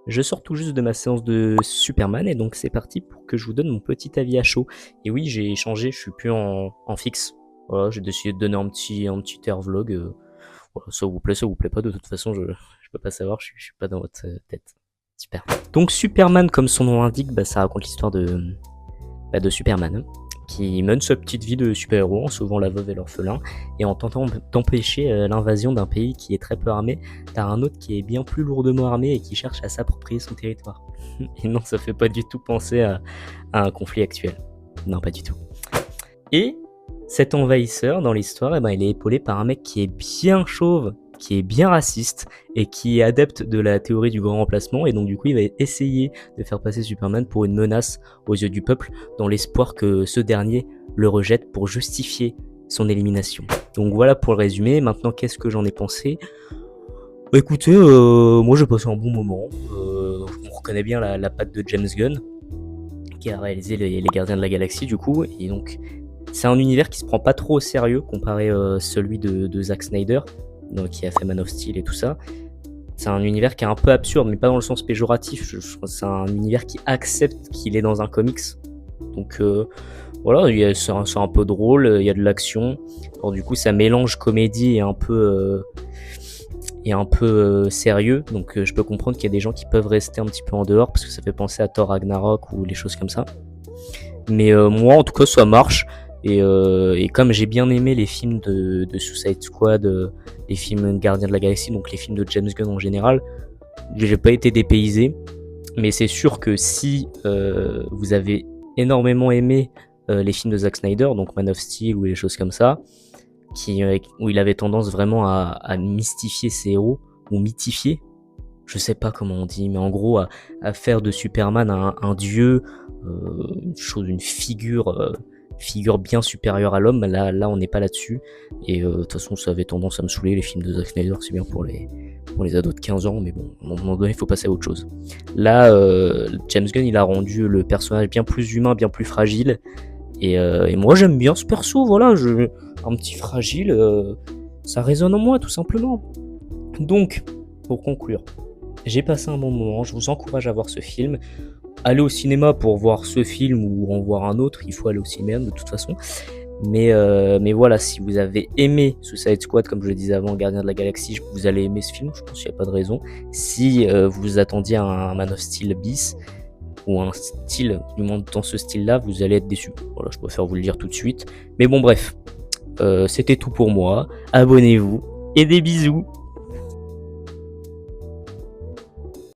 Je sors tout juste de ma séance de Superman et donc c'est parti pour que je vous donne mon petit avis à chaud. Et oui, j'ai changé, je suis plus en fixe. Voilà, j'ai décidé de donner un petit air vlog. Voilà, ça vous plaît pas, de toute façon, je peux pas savoir, je suis pas dans votre tête. Super. Donc Superman, comme son nom l'indique, ça raconte l'histoire de Superman, hein, qui mène sa petite vie de super-héros en sauvant la veuve et l'orphelin, et en tentant d'empêcher l'invasion d'un pays qui est très peu armé par un autre qui est bien plus lourdement armé et qui cherche à s'approprier son territoire. Et non, ça fait pas du tout penser à un conflit actuel. Non, pas du tout. Et cet envahisseur dans l'histoire, il est épaulé par un mec qui est bien chauve, qui est bien raciste et qui est adepte de la théorie du grand remplacement, et donc du coup il va essayer de faire passer Superman pour une menace aux yeux du peuple dans l'espoir que ce dernier le rejette pour justifier son élimination. Donc voilà pour le résumé. Maintenant, qu'est-ce que j'en ai pensé? Écoutez, moi j'ai passé un bon moment. On reconnaît bien la patte de James Gunn qui a réalisé les Gardiens de la Galaxie du coup, et donc c'est un univers qui se prend pas trop au sérieux comparé celui de Zack Snyder, donc, qui a fait Man of Steel et tout ça. C'est un univers qui est un peu absurde, mais pas dans le sens péjoratif. Je pense que c'est un univers qui accepte qu'il est dans un comics. Donc voilà, c'est un peu drôle, il y a de l'action. Alors du coup, ça mélange comédie et un peu sérieux. Donc je peux comprendre qu'il y a des gens qui peuvent rester un petit peu en dehors parce que ça fait penser à Thor Ragnarok ou les choses comme ça. Mais moi, en tout cas, ça marche. Et comme j'ai bien aimé les films de Suicide Squad, les films Gardiens de la Galaxie, donc les films de James Gunn en général, j'ai pas été dépaysé. Mais c'est sûr que si vous avez énormément aimé les films de Zack Snyder, donc Man of Steel ou les choses comme ça, où il avait tendance vraiment à mystifier ses héros, ou mythifier, je sais pas comment on dit, mais en gros à faire de Superman un dieu, une figure bien supérieure à l'homme. Là on n'est pas là-dessus, et de toute façon ça avait tendance à me saouler les films de Zack Snyder, c'est bien pour les ados de 15 ans, mais bon, à un moment donné il faut passer à autre chose. Là James Gunn il a rendu le personnage bien plus humain, bien plus fragile, et moi j'aime bien ce perso, voilà, un petit fragile, ça résonne en moi tout simplement. Donc, pour conclure, j'ai passé un bon moment, je vous encourage à voir ce film. Allez au cinéma pour voir ce film ou en voir un autre, il faut aller au cinéma de toute façon. Mais voilà, si vous avez aimé Suicide Squad, comme je le disais avant, Gardien de la Galaxie, vous allez aimer ce film, je pense qu'il n'y a pas de raison. Si vous vous attendiez à un Man of Steel bis, ou un style, du moins dans ce style-là, vous allez être déçus. Voilà, je préfère vous le dire tout de suite. Mais bon, bref, c'était tout pour moi. Abonnez-vous et des bisous.